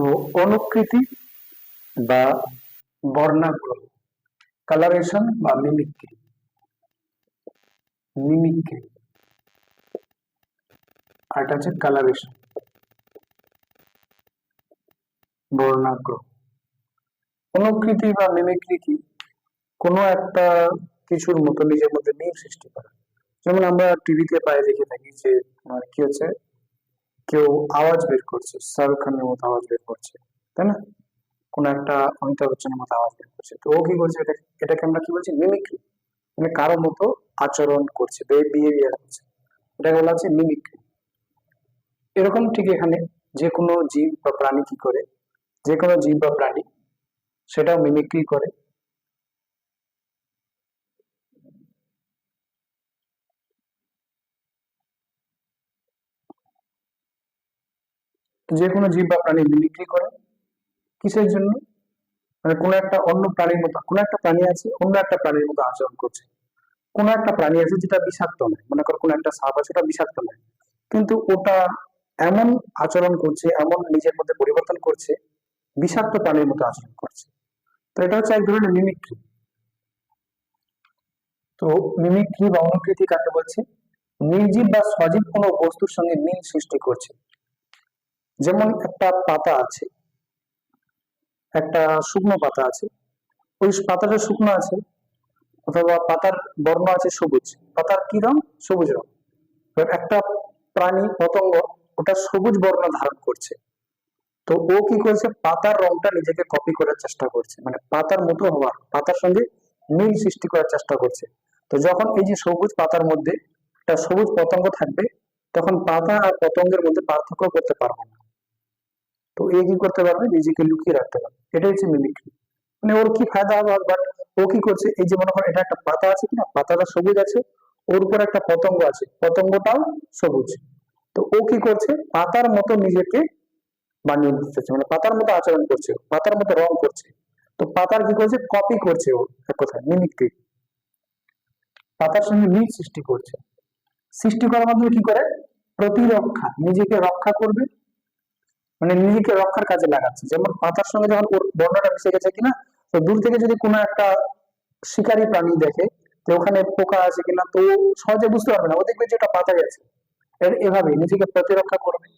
তো অনুকৃতি বা বর্ণাগ্রহ, কালারেশন বা মিমিক্রি। মিমিক্রি আর এটা হচ্ছে কালারেশন, বর্ণাগ্রহ। অনুকৃতি বা মিমিক্রি কি? কোনো একটা কিছুর মতো নিজের মধ্যে মিল সৃষ্টি করা। যেমন আমরা টিভিতে পায়ে দেখে থাকি যে কি হচ্ছে, কেউ আওয়াজ বের করছে, শাহরুখ খানের মতো আওয়াজ বের করছে, তাই না? কোন একটা অমিতাভ বচ্চনের মতো আওয়াজ বের করছে, তো ও কি করছে, এটাকে আমরা কি বলছি? মিমিক্রি। মানে কারো মতো আচরণ করছে, বিহেভিয়ার করছে, এটাকে বলা হচ্ছে মিমিক্রি। এরকম ঠিক এখানে যে কোনো জীব বা প্রাণী কি করে, যে কোনো জীব বা প্রাণী সেটাও মিমিক্রি করে। যে কোনো জীব বা প্রাণী মিমিক্রি করে কিসের জন্য? মানে কোনো একটা অন্য প্রাণীর মতো, কোনো একটা প্রাণী আছে অন্য একটা প্রাণীর মতো আচরণ করছে, কোনো একটা প্রাণী আছে যেটা বিষাক্ত নয়, মনে করো কোনো একটা সাপ আছে ওটা বিষাক্ত নয়, কিন্তু ওটা এমন আচরণ করছে, এমন নিজের মধ্যে পরিবর্তন করছে, বিষাক্ত প্রাণীর মতো আচরণ করছে। তো এটা হচ্ছে এক ধরনের মিমিক্রি। তো মিমিক্রি বা অনুকৃতি কাকে বলছে? নির্জীব বা সজীব কোনো বস্তুর সঙ্গে মিল সৃষ্টি করছে। যেমন একটা পাতা আছে, একটা শুকনো পাতা আছে, ওই পাতাটা শুকনো আছে, অথবা পাতার বর্ণ আছে সবুজ, পাতার কি রং? সবুজ রং। একটা প্রাণী পতঙ্গ ওটা সবুজ বর্ণ ধারণ করছে, তো ও কি করছে? পাতার রংটা নিজেকে কপি করার চেষ্টা করছে, মানে পাতার মতো হওয়ার, পাতার সঙ্গে মিল সৃষ্টি করার চেষ্টা করছে। তো যখন এই যে সবুজ পাতার মধ্যে একটা সবুজ পতঙ্গ থাকবে, তখন পাতা আর পতঙ্গের মধ্যে পার্থক্য করতে পারবে না। তো এ কি করতে পারবে? নিজেকে লুকিয়ে রাখতে পারবে। এটাই হচ্ছে মিমিক্রি। মানে ওর কি ফায়দা হবে? বাট ও কি করছে, এই যে মনে করো এটা একটা পাতা আছে কিনা, পাতাটা সবুজ আছে, ওর উপর একটা পতঙ্গ আছে, পতঙ্গটাও সবুজ, তো ও কি করছে? পাতার মতো নিজেকে বানিয়ে দিতেছে, মানে পাতার মতো আচরণ করছে, পাতার মতো রং করছে। তো পাতার কি করছে? কপি করছে, ও এক কথায় মিমিক্রি। পাতার সঙ্গে মিল সৃষ্টি করছে। সৃষ্টি করার মাধ্যমে কি করে? প্রতিরক্ষা, নিজেকে রক্ষা করবে, মানে নিজেকে রক্ষার কাজে লাগাচ্ছে। যেমন পাতার সঙ্গে যখন ওর বর্ণটা মিশে গেছে কিনা, তো দূর থেকে যদি কোনো একটা শিকারী প্রাণী দেখে যে ওখানে পোকা আছে কিনা, তো সহজে বুঝতে পারবে না, ও দেখবে যে ওটা পাতা গেছে। এভাবে নিজেকে প্রতিরক্ষা করবে,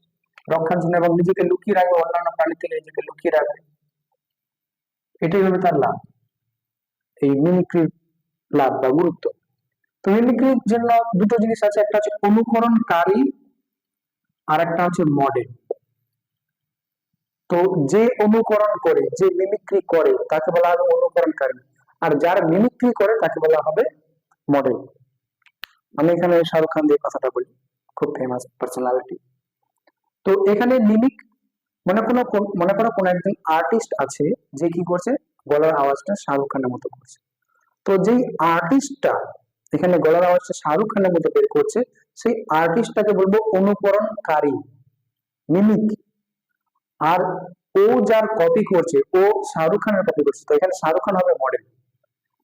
রক্ষার জন্য, এবং নিজেকে লুকিয়ে রাখবে, অন্যান্য প্রাণী থেকে নিজেকে লুকিয়ে রাখবে। এটাই হবে তার লাভ, এই মিমিক্রির লাভ বা গুরুত্ব। তো মিমিক্রির জন্য দুটো জিনিস আছে, একটা হচ্ছে অনুকরণকারী আর একটা হচ্ছে মডেল। তো যে অনুকরণ করে, যে মিমিক্রি করে তাকে বলা হবে অনুকরণকারী, আর যার মিমিক্রি করে তাকে বলা হবে মডেল। আমি এখানে শাহরুখ খান দিয়ে কথাটা বলি, খুব ফেমাস পার্সোনালিটি। তো এখানে মিমিক, মনে করো কোনো একজন আর্টিস্ট আছে যে কি করছে, গলার আওয়াজটা শাহরুখ খানের মতো করছে। তো যেই আর্টিস্টটা এখানে গলার আওয়াজটা শাহরুখ খানের মতো বের করছে, সেই আর্টিস্টটাকে বলবো অনুকরণকারী, মিমিক। আর ও যার কপি করছে, ও শাহরুখ খানের কপি করছে, তো এখানে শাহরুখ খান হবে মডেল।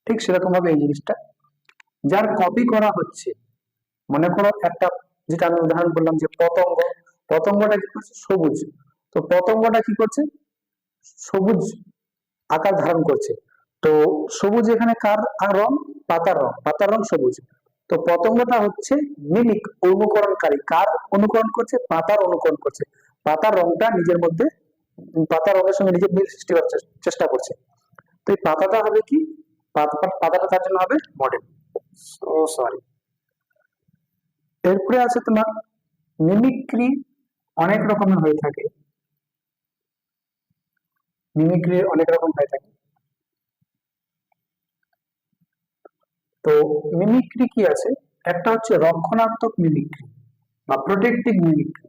ঠিক সেরকম ভাবে এই জিনিসটা, যার কপি করা হচ্ছে, মনে করো একটা, যেটা আমি উদাহরণ বললাম যে পতঙ্গ, পতঙ্গটা কি করছে? সবুজ। তো পতঙ্গটা কি করছে? সবুজ আকার ধারণ করছে। তো সবুজ এখানে কার রং? পাতার রং, পাতার রং সবুজ। তো পতঙ্গটা হচ্ছে মিমিক, অনুকরণকারী। কার অনুকরণ করছে? পাতার অনুকরণ করছে, পাতার রংটা নিজের মধ্যে, পাতার রঙের সঙ্গে নিজের মিল সৃষ্টি করার চেষ্টা করছে। তো এই পাতাটা হবে কি? পাতাটা তার জন্য হবে মডেল। সরি। এরপরে আছে তোমার মিমিক্রি, অনেক রকমের হয়ে থাকে, মিমিক্রি অনেক রকম হয়ে থাকে। তো মিমিক্রি কি আছে? একটা হচ্ছে রক্ষণাত্মক মিমিক্রি বা প্রোটেক্টিভ মিমিক্রি।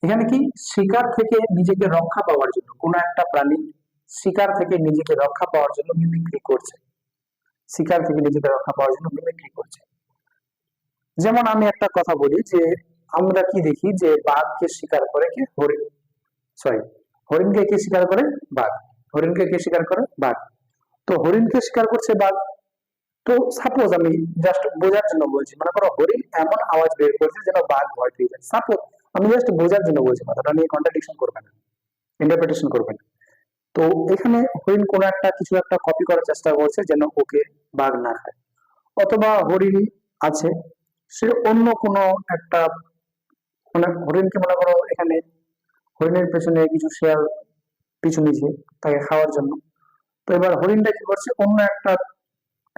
এখানে কি? শিকার থেকে নিজেকে রক্ষা পাওয়ার জন্য, কোনো একটা প্রাণী শিকার থেকে নিজেকে রক্ষা পাওয়ার জন্য মিমিক্রি করছে, শিকার থেকে নিজেকে রক্ষা পাওয়ার জন্য মিমিক্রি করছে। যেমন আমি একটা কথা বলি যে আমরা কি দেখি যে বাঘকে শিকার করে কি? হরিণ, সরি, হরিণকে কে শিকার করে? বাঘ। হরিণকে কে শিকার করে? বাঘ। তো হরিণকে শিকার করছে বাঘ। তো সাপোজ আমি জাস্ট বোঝার জন্য বলছি, মনে করো হরিণ এমন আওয়াজ বের করছে যেন বাঘ ভয় পেয়ে যায়, সাপোজ, আমি জাস্ট বোঝার জন্য বলছি, কথাটা নিয়ে কন্ট্রাডিকশন করবে না। ইন্টারপ্রিটেশন করবেন। তো এখানে হরিণ কোনো একটা কিছু একটা কপি করার চেষ্টা করছে যেন ওকে বাঘ না খায়, অথবা হরিণ আছে সে অন্য কোনো একটা, মানে হরিণকে মনে করো এখানে হরিণের পেছনে কিছু শেয়াল পিছু নিয়েছে তাকে খাওয়ার জন্য। তো এবার হরিণটা কি করছে, অন্য একটা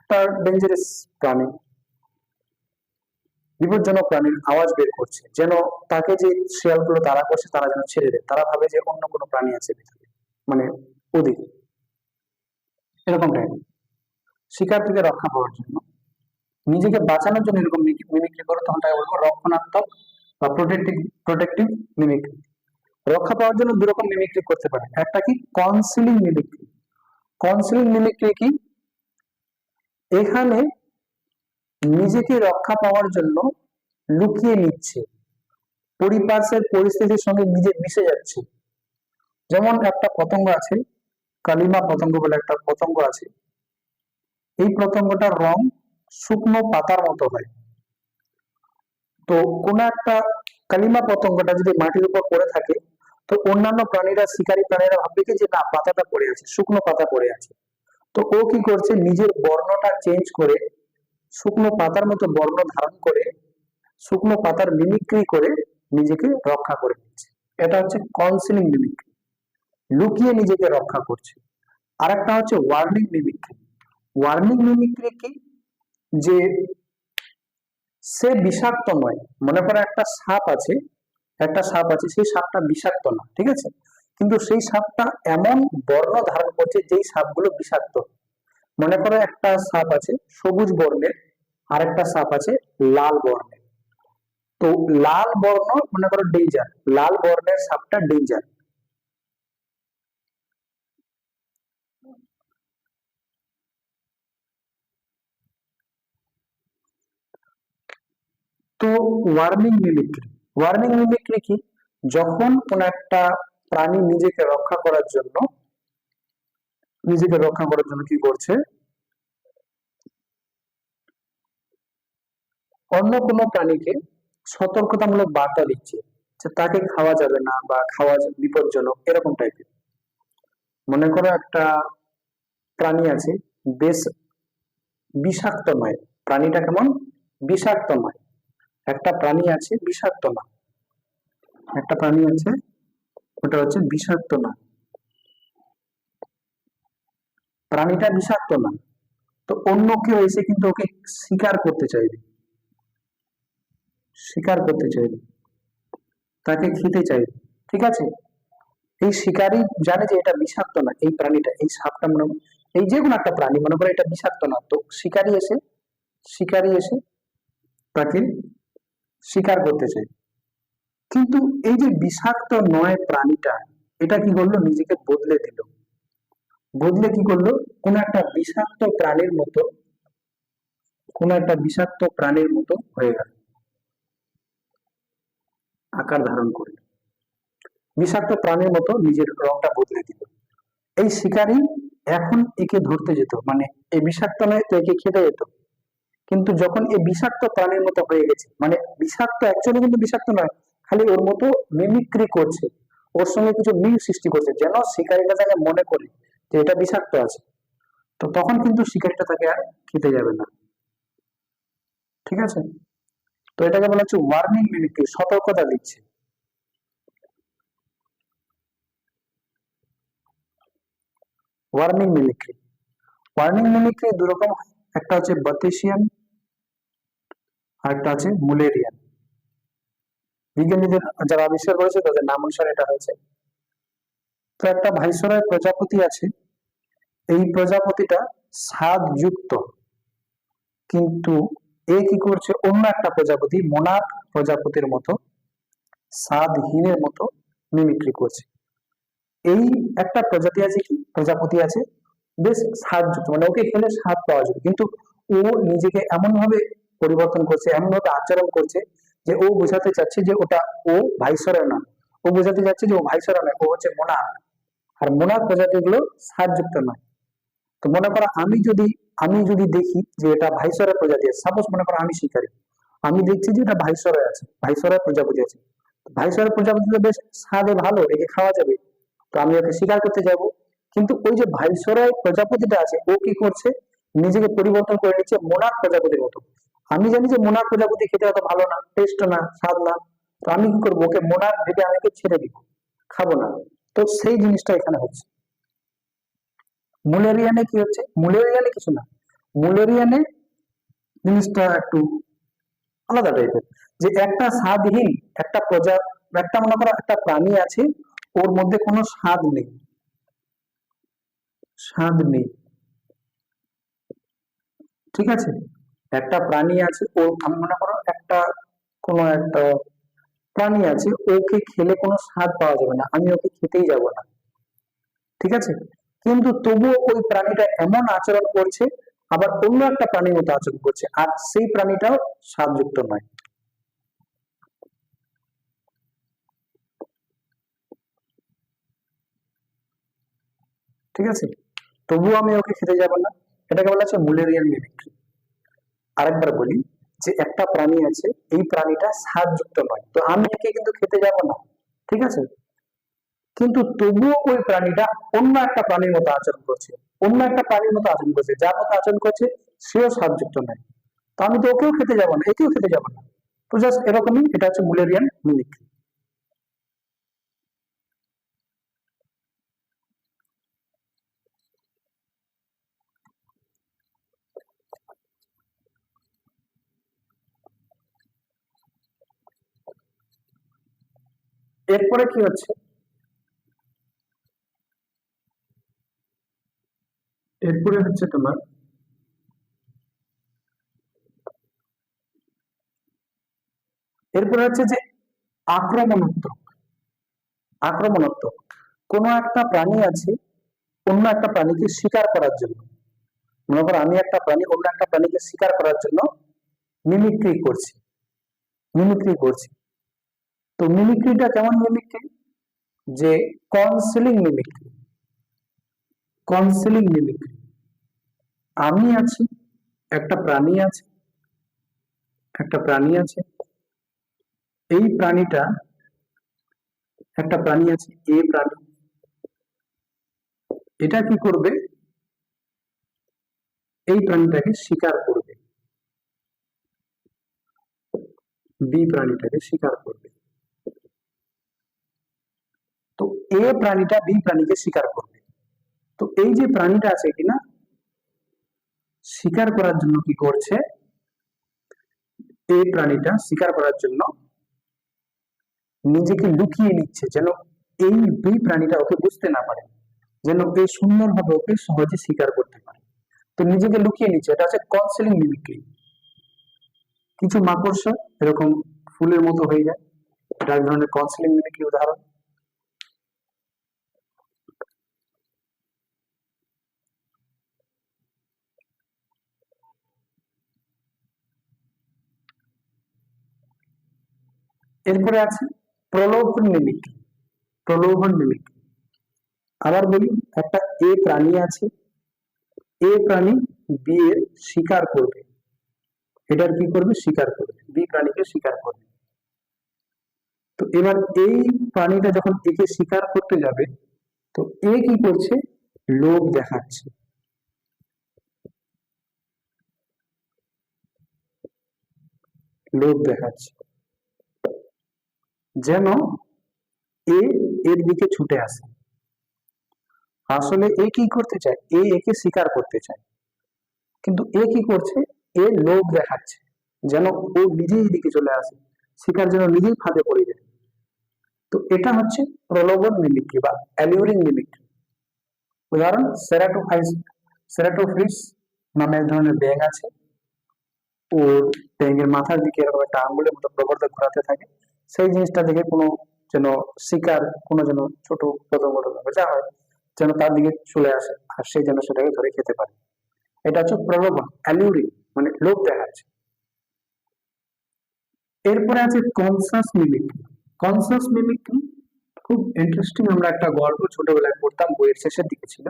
একটা ডেঞ্জারাস প্রাণী, বিপজ্জনক প্রাণীর আওয়াজ বের করছে যেন তাকে যে শিয়ালগুলো তাড়া করছে তারা যেন ছেড়ে দেয়, তারা ভাবে যে অন্য কোনো প্রাণী আছে ভিতরে, মানে ওদিকে এরকম টাইপ। শিকার থেকে রক্ষা পাওয়ার জন্য, নিজেকে বাঁচানোর জন্য এরকম মিমিক্রি করো, তখন তাকে বলবো রক্ষণাত্মক বা প্রোটেক্টিভ মিমিক্রি। রক্ষা পাওয়ার জন্য দু রকম মিমিক্রি করতে পারে, একটা কি কনসিলিং মিমিক্রি। কনসিলিং মিমিক্রি কি, এখানে নিজেকে রক্ষা পাওয়ার জন্য লুকিয়ে নিচ্ছে, পরিপার্শ্বের পরিস্থিতির সঙ্গে নিজে মিশে যাচ্ছে। যেমন একটা পতঙ্গ আছে, কালিমা পতঙ্গ বলে একটা পতঙ্গ আছে, এই পতঙ্গটার রং শুকনো পাতার মতো হয়। তো কোন একটা কালিমা পতঙ্গটা যদি মাটির উপর পড়ে থাকে, তো অন্যান্য প্রাণীরা, শিকারী প্রাণীরা ভাববে কি যে না পাতাটা পড়ে আছে, শুকনো পাতা পড়ে আছে। তো ও কি করছে, নিজের বর্ণটা চেঞ্জ করে শুকনো পাতার মতো বর্ণ ধারণ করে শুকনো পাতার মিমিক্রি করে নিজেকে রক্ষা করে নিচ্ছে। এটা হচ্ছে কনসিলিং মিমিক্রি, লুকিয়ে নিজেকে রক্ষা করছে। আর একটা হচ্ছে ওয়ার্নিং মিমিক্রি। ওয়ার্নিং মিমিক্রি কি, যে সে বিষাক্ত নয়, মনে করো একটা সাপ আছে, সেই সাপটা বিষাক্ত না, ঠিক আছে, কিন্তু সেই সাপটা এমন বর্ণ ধারণ করছে যেই সাপগুলো বিষাক্ত। মনে করো একটা সাপ আছে সবুজ বর্ণের, আর একটা সাপ আছে লাল বর্ণের। তো লাল বর্ণ মনে করো ডেঞ্জার, লাল বর্ণের সাপটা ডেঞ্জার। তো ওয়ার্নিং মিমিক্রি কি, যখন কোন একটা প্রাণী নিজেকে রক্ষা করার জন্য কি করছে, অন্য কোনো প্রাণীকে সতর্কতামূলক বার্তা দিচ্ছে যে তাকে খাওয়া যাবে না বা খাওয়া বিপজ্জনক, এরকম টাইপের। মনে করো একটা প্রাণী আছে বেশ বিষাক্ত নয়, প্রাণীটা কেমন বিষাক্ত নয়, একটা প্রাণী আছে বিষাক্ত না, একটা প্রাণী আছে ওটা হচ্ছে বিষাক্ত না, প্রাণীটা বিষাক্ত না। তো অন্য কেউ এসে কিন্তু ওকে শিকার করতে চাইবে, তাকে খেতে চাইবে, ঠিক আছে। এই শিকারী জানে যে এটা বিষাক্ত না, এই প্রাণীটা, এই সাপটা, মনে এই যে কোনো একটা প্রাণী মনে করে এটা বিষাক্ত না, তো শিকারী এসে তাকে শিকার করতে চায়। কিন্তু এই যে বিষাক্ত নয় প্রাণীটা, এটা কি করলো, নিজেকে বদলে কি করলো, কোন একটা বিষাক্ত প্রাণীর মতো হয়ে গেল, আকার ধারণ করে বিষাক্ত প্রাণীর মতো নিজের রংটা বদলে দিল। এই শিকারী এখন একে ধরতে যেত, মানে এই বিষাক্ত নয় তো একে খেতে যেত, কিন্তু যখন এই বিষাক্ত প্রাণীর মতো হয়ে গেছে, মানে বিষাক্ত অ্যাকচুয়ালি কিন্তু বিষাক্ত নয়, খালি ওর মতো মিমিক্রি করছে, ওর সঙ্গে কিছু মিল সৃষ্টি করছে যেন শিকারীটা তাকে মনে করে যে এটা বিষাক্ত আছে। তো তখন কিন্তু শিকারীটা তাকে আর খেতে যাবে না, ঠিক আছে। তো এটাকে বলা হচ্ছে ওয়ার্নিং মিমিক্রি, সতর্কতা দিচ্ছে। ওয়ার্নিং মিমিক্রি দু রকম, একটা হচ্ছে বাতেশিয়ান আর একটা আছে মুলেরিয়ান। বিজ্ঞানীদের যারা আবিষ্কার করেছে তাদের নাম অনুসারে এটা হয়েছে। তো একটা ভাইসরয় প্রজাপতি আছে, এই প্রজাপতিটা স্বাদযুক্ত, কিন্তু এ কি করছে, অন্য একটা প্রজাপতি মোনাক প্রজাপতির মতো স্বাদহীনের মতো মিমিক্রি করছে। এই একটা প্রজাপতি আছে বেশ স্বাদযুক্ত, মানে ওকে খেলে স্বাদ পাওয়া যাবে, কিন্তু ও নিজেকে এমন ভাবে পরিবর্তন করছে, এমন ভাবে আচরণ করছে যে ও বোঝাতে চাচ্ছে যে ও ভাইসরয় না, ও বোঝাতে চাচ্ছে যে ও ভাইসরয় নয়, ও হচ্ছে মোনাক। আর মোনাক প্রজাতিগুলো স্বাদযুক্ত নয়। তো মনে করো আমি যদি দেখি যে এটা ভাইসরয় প্রজাতি আছে, সাপোজ মনে করো আমি শিকারী, আমি দেখছি যে এটা ভাইসরয় প্রজাপতি আছে, ভাইসরয় প্রজাপতি তো বেশ স্বাদে ভালো, একে খাওয়া যাবে, তো আমি ওকে শিকার করতে যাব, কিন্তু ওই যে ভাইসরয় প্রজাপতিটা আছে ও কি করছে, নিজেকে পরিবর্তন করে নিচ্ছে মোনাক প্রজাপতির মতো। আমি জানি যে মোনাক প্রজাপতি খেতে অত ভালো না, টেস্ট না, স্বাদ না, তো আমি কি করবো, ওকে মোনাক ভেবে আমি ওকে ছেড়ে দিব, খাবো না। তো সেই জিনিসটা এখানে হচ্ছে। মুলেরিয়ানে কি হচ্ছে, মুলেরিয়ানে কিছু না, মুলেরিয়ানে জিনিসটা একটু আলাদা টাইপের, যে একটা স্বাদহীন একটা মনে করো একটা প্রাণী আছে, ওর মধ্যে কোনো স্বাদ নেই, স্বাদ নেই, ঠিক আছে। একটা প্রাণী আছে, ও আমি মনে করো কোনো একটা প্রাণী আছে, ওকে খেলে কোনো স্বাদ পাওয়া যাবে না, আমি ওকে খেতেই যাব না, ঠিক আছে। কিন্তু তবুও ওই প্রাণীটা এমন আচরণ করছে, আবার অন্য একটা প্রাণীর মতো আচরণ করছে, আর সেই প্রাণীটাও স্বাদযুক্ত নয়। ঠিক আছে, তবুও আমি ওকে খেতে যাব না, এটাকে বলা হচ্ছে মুলেরিয়ান মিমিক্রি। আরেকবার বলি, যে একটা প্রাণী আছে, এই প্রাণীটা স্বাদযুক্ত নয়, তো আমি একে কিন্তু খেতে যাব না, ঠিক আছে। কিন্তু তবুও ওই প্রাণীটা অন্য একটা প্রাণীর মতো আচরণ করছে, যার মতো আচরণ করছে সেও স্বাদযুক্ত নয়, তো আমি তো ওকেও খেতে যাব না, একেও খেতে যাব না। তো জাস্ট এরকমই, এটা হচ্ছে মুলেরিয়ান মিমিক্রি। এরপরে কি হচ্ছে, এরপরে হচ্ছে তোমার এরপরে হচ্ছে যে আক্রমণাত্মক। আক্রমণাত্মক কোনো একটা প্রাণী আছে, অন্য একটা প্রাণীকে শিকার করার জন্য, মনে করো আমি একটা প্রাণী অন্য একটা প্রাণীকে শিকার করার জন্য মিমিক্রি করছি, মিমিক্রি করছি। তো মিমিক্রিটা কেমন মিমিক্রি, যে কনসিলিং মিমিক্রি, কনসিলিং মিমিক্রি। আমি আছি, একটা প্রাণী আছে, একটা প্রাণী আছে, এই প্রাণীটা, একটা প্রাণী আছে, এই প্রাণী, এটা কি করবে, এই প্রাণীটাকে শিকার করবে, বি প্রাণীটাকে শিকার করবে। তো এ প্রাণীটা বি প্রাণীকে শিকার করবে। তো এই যে প্রাণীটা আছে কিনা, শিকার করার জন্য কি করছে, এই প্রাণীটা শিকার করার জন্য নিজেকে লুকিয়ে নিচ্ছে, যেন এই দুই প্রাণীটা ওকে বুঝতে না পারে, যেন এই সুন্দরভাবে ওকে সহজে শিকার করতে পারে। তো নিজেকে লুকিয়ে নিচ্ছে, এটা হচ্ছে কনসিলিং মিমিক্রি। কিছু মাকড়সা এরকম ফুলের মতো হয়ে যায়, এটা এক ধরনের কনসিলিং মিমিক্রি উদাহরণ। এরপরে আছে প্রলোভন মিমিক্রি, প্রলোভন মিমিক্রি। আবার বলি, একটা এ প্রাণী আছে, এ প্রাণী বি এর শিকার করবে, এটার কি করবে, শিকার করবে, বি প্রাণীকে শিকার করবে। তো এবার এই প্রাণীটা যখন একে শিকার করতে যাবে, তো এ কি করছে, লোভ দেখাচ্ছে, লোভ দেখাচ্ছে, যেন এ এর দিকে ছুটে আসে। আসলে এ কি করতে চায়, একে শিকার করতে চায়, কিন্তু এ কি করছে, এ লোভ দেখাচ্ছে, যেন ও নিজেই দিকে চলে আসে, শিকার যেন নিজেই ফাঁদে পড়ে যায়। তো এটা হচ্ছে প্রলোভন মিমিক্রি বা অ্যালিউরিং মিমিক্রি। উদাহরণ, সেরাটোফিস নামে এক ধরনের ব্যাঙ আছে, ওর ব্যাঙের মাথার দিকে এরকম একটা আঙ্গুলের মতো প্রবর্ধক ঘোরাতে থাকে, সেই জিনিসটা দেখে কোনো যেন শিকার, কোনো যেন ছোট পতঙ্গ যা হয়, যেন তার দিকে চলে আসে, আর সে যেন সেটাকে ধরে খেতে পারে। এটা হচ্ছে প্রলোভন, অ্যালিউরিং, মানে লোভ দেখাচ্ছে। এরপরে আছে কনসাস মিমিক্রি। কনসাস মিমিক্রি খুব ইন্টারেস্টিং, আমরা একটা গল্প ছোটবেলায় পড়তাম, বইয়ের শেষের দিকে ছিল,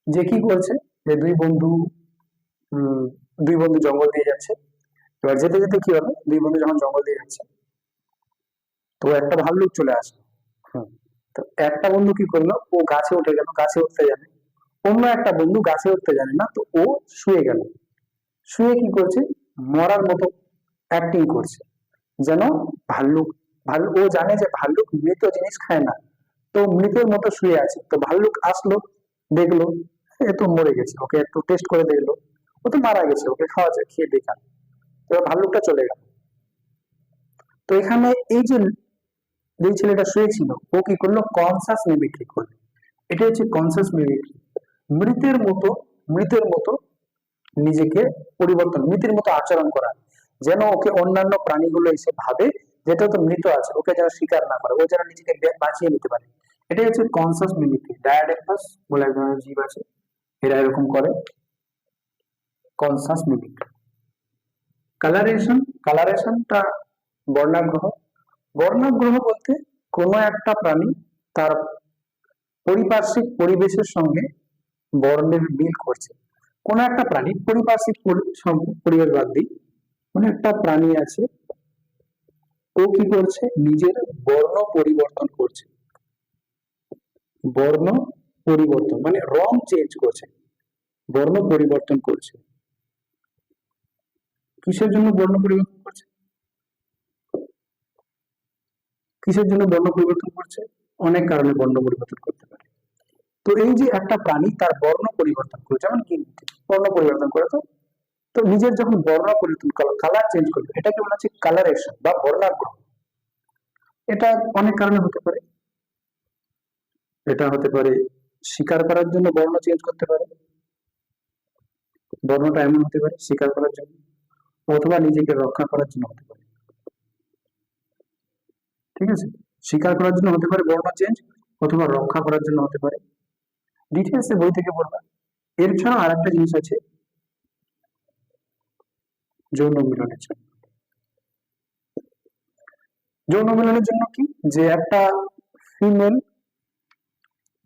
যে কি করছে, যে উম, দুই বন্ধু জঙ্গল দিয়ে যাচ্ছে। এবার যেতে যেতে কি হলো, দুই বন্ধু যখন জঙ্গল দিয়ে যাচ্ছে, তো একটা ভাল্লুক চলে আসে। হুম, তো একটা বন্ধু কি করলো, ও গাছে উঠে গেল, গাছে উঠতে জানে। অন্য একটা বন্ধু গাছে উঠতে জানে না, তো ও শুয়ে গেল। শুয়ে কি করছে, মরার মতো অ্যাক্টিং করছে, যেন ভাল্লুক। ভাল্লুক, ও জানে যে ভাল্লুক মৃত জিনিস খায় না, তো মৃতের মতো শুয়ে আছে। তো ভাল্লুক আসলো, দেখলো এ তো মরে গেছে, ওকে একটু টেস্ট করে দেখলো, ও তো মারা গেছে, ওকে খাওয়া যায়, খেয়ে বেকার। এবার ভাল্লুকটা চলে গেল। তো এখানে এই যে যেই ছেলেটা শুয়েছিল, ও কি করলো, কনসাস মিমিক্রি করলো। এটা হচ্ছে কনসাস মিমিক্রি। মৃতের মতো, মৃতের মতো নিজেকে পরিবর্তন, মৃতের মতো আচরণ করা, যেন ওকে অন্যান্য প্রাণীগুলো এসে ভাবে যেটা তো মৃত আছে, ওকে যেন স্বীকার না করে, ও যেন নিজেকে বাঁচিয়ে নিতে পারে। এটাই হচ্ছে কনসাস মিমিক্রি। ডায়াডেকটাস বলে এক ধরনের জীব আছে, এরা এরকম করে কনসাস মিমিক্রি। কালারেশন, কালারেশনটা বর্ণাগ্রহ। বর্ণাগ্রহ বলতে কোনো একটা প্রাণী তার পারিপার্শ্বিক পরিবেশের সঙ্গে বর্ণের মিল করছে। কোন একটা প্রাণী পারিপার্শ্বিক পরিবেশ বাদ দিই, কোন একটা প্রাণী আছে, ও কি করছে, নিজের বর্ণ পরিবর্তন করছে। বর্ণ পরিবর্তন মানে রং চেঞ্জ করছে, বর্ণ পরিবর্তন করছে। কিসের জন্য বর্ণ পরিবর্তন করছে, কিসের জন্য বর্ণ পরিবর্তন করছে? অনেক কারণে বর্ণ পরিবর্তন করতে পারে। তো এই যে একটা প্রাণী তার বর্ণ পরিবর্তন করে, যেমন কি বর্ণ পরিবর্তন করে, তো তো নিজের যখন বর্ণ পরিবর্তন করলো, কালার চেঞ্জ করবে, এটাকে বলা হচ্ছে কালারেশন বা বর্ণাগ্রহ। এটা অনেক কারণে হতে পারে। এটা হতে পারে শিকার করার জন্য বর্ণ চেঞ্জ করতে পারে, বর্ণটা এমন হতে পারে শিকার করার জন্য, অথবা নিজেকে রক্ষা করার জন্য হতে পারে। ঠিক আছে, শিকার করার জন্য হতে পারে বর্ণ চেঞ্জ, অথবা রক্ষা করার জন্য হতে পারে। ডিটেলসে বই থেকে পড়বা। এর ছাড়া আর একটা জিনিস আছে, যৌন মিলনের জন্য। যৌন মিলনের জন্য কি, যে একটা ফিমেল,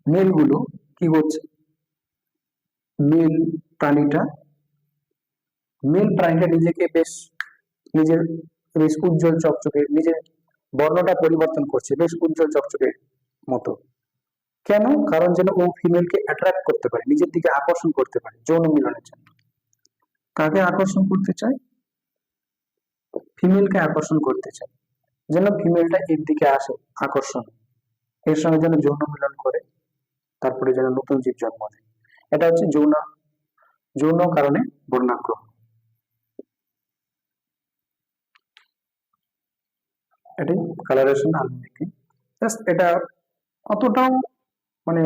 মেল গুলো কি করছে, মেল প্রাণীটা, মেল প্রাণীটা নিজেকে বেশ, নিজের বেশ উজ্জ্বল চকচকে, নিজের বর্ণটা পরিবর্তন করছে বেশ উজ্জ্বল চকচকে মতো। কেন? কারণ যেন ও ফিমেলকে অ্যাট্রাক্ট করতে পারে, নিজের দিকে আকর্ষণ করতে পারে যৌন মিলনের জন্য। কাকে আকর্ষণ করতে চায়? ফিমেলকে আকর্ষণ করতে চায়, যেন ফিমেলটা এর দিকে আসে, আকর্ষণ, এর সঙ্গে যেন যৌন মিলন করে, তারপরে যেন নতুন জীব জন্ম দেয়। এটা হচ্ছে যৌন, যৌন কারণে বর্ণাগ্রহ। এটাই কালারেশন আর মিমিক্রি। জাস্ট এটা অতটাও মানে,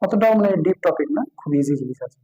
অতটাও মানে ডিপ টপিক না, খুব ইজি জিনিস আছে।